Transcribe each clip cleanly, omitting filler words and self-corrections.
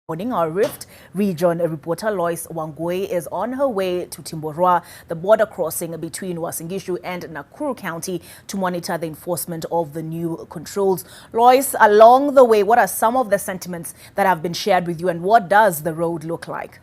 Morning, our Rift Region reporter Lois Wangui is on her way to Timboroa, the border crossing between Uasin Gishu and Nakuru County, to monitor the enforcement of the new controls. Lois, along the way, what are some of the sentiments that have been shared with you, and what does the road look like?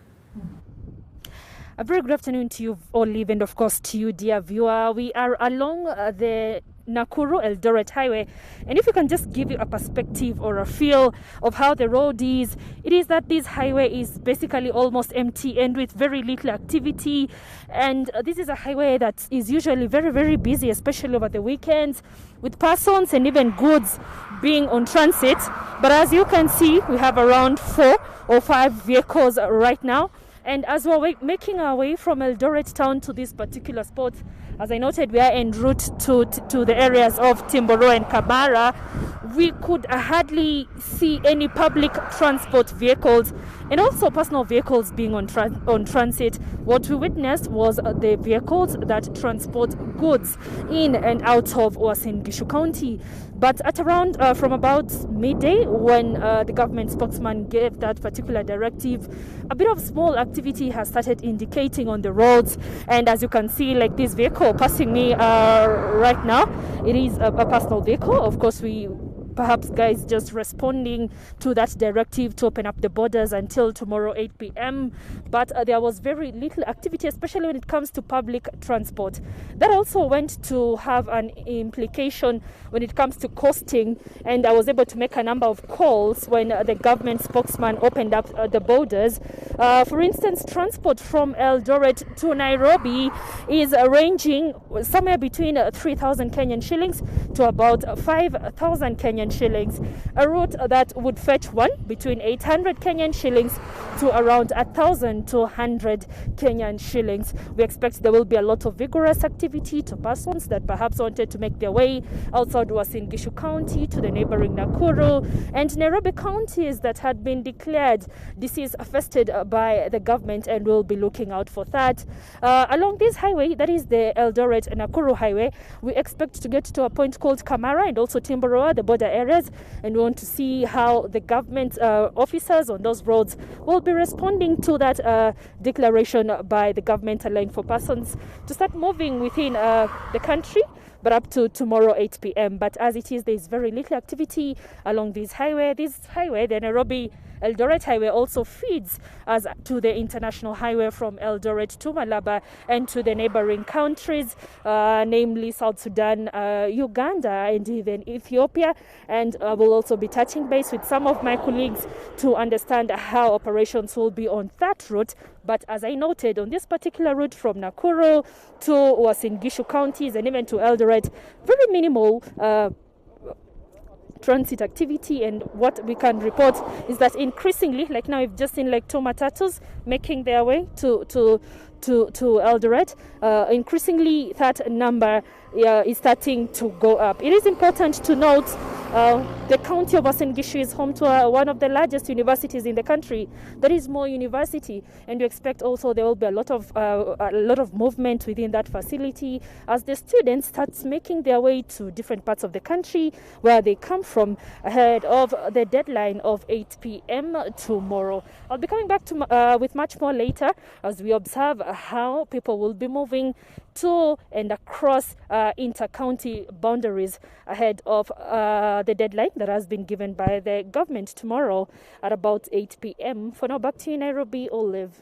A very good afternoon to you, Olive, and of course to you, dear viewer. We are along the Nakuru-Eldoret highway, and if you can just give you a perspective or a feel of how the road is, it is that this highway is basically almost empty and with very little activity. And this is a highway that is usually very, very busy, especially over the weekends, with persons and even goods being on transit. But as you can see, we have around 4 or 5 vehicles right now. And as we're making our way from Eldoret town to this particular spot, as I noted, we are en route to the areas of Timboroa and Kabara. We could hardly see any public transport vehicles and also personal vehicles being on transit. What we witnessed was the vehicles that transport goods in and out of Uasin Gishu County. But at around from about midday, when the government spokesman gave that particular directive, a bit of small activity has started indicating on the roads. And as you can see, like this vehicle passing me right now, it is a personal vehicle. Of course, perhaps guys just responding to that directive to open up the borders until tomorrow 8 p.m. But there was very little activity, especially when it comes to public transport. That also went to have an implication when it comes to costing, and I was able to make a number of calls when the government spokesman opened up the borders. For instance, transport from Eldoret to Nairobi is ranging somewhere between 3,000 Kenyan shillings to about 5,000 Kenyan shillings, a route that would fetch one between 800 Kenyan shillings to around 1,200 Kenyan shillings. We expect there will be a lot of vigorous activity to persons that perhaps wanted to make their way outside Uasin Gishu County to the neighboring Nakuru and Nairobi counties that had been declared disease affected by the government, and we'll be looking out for that. Along this highway, that is the Eldoret-Nakuru highway, we expect to get to a point called Kamara and also Timboroa, the border areas, and we want to see how the government officers on those roads will be responding to that declaration by the government allowing for persons to start moving within the country, but up to tomorrow 8 p.m. But as it is, there is very little activity along this highway. This highway, the Nairobi-Eldoret highway, also feeds as to the international highway from Eldoret to Malaba and to the neighboring countries, namely South Sudan, Uganda, and even Ethiopia. And we'll also be touching base with some of my colleagues to understand how operations will be on that route. But as I noted, on this particular route from Nakuru to Uasin Gishu counties and even to Eldoret, very minimal transit activity. And what we can report is that increasingly, like now we've just seen like 2 matatus making their way to Eldoret. Increasingly that number is starting to go up. It is important to note the county of Uasin Gishu is home to one of the largest universities in the country. That is Moi University, and we expect also there will be a lot of movement within that facility as the students start making their way to different parts of the country where they come from ahead of the deadline of 8 p.m. tomorrow. I'll be coming back to with much more later as we observe how people will be moving to and across inter-county boundaries ahead of the deadline that has been given by the government tomorrow at about 8 p.m. For now, back to you, Nairobi, Olive.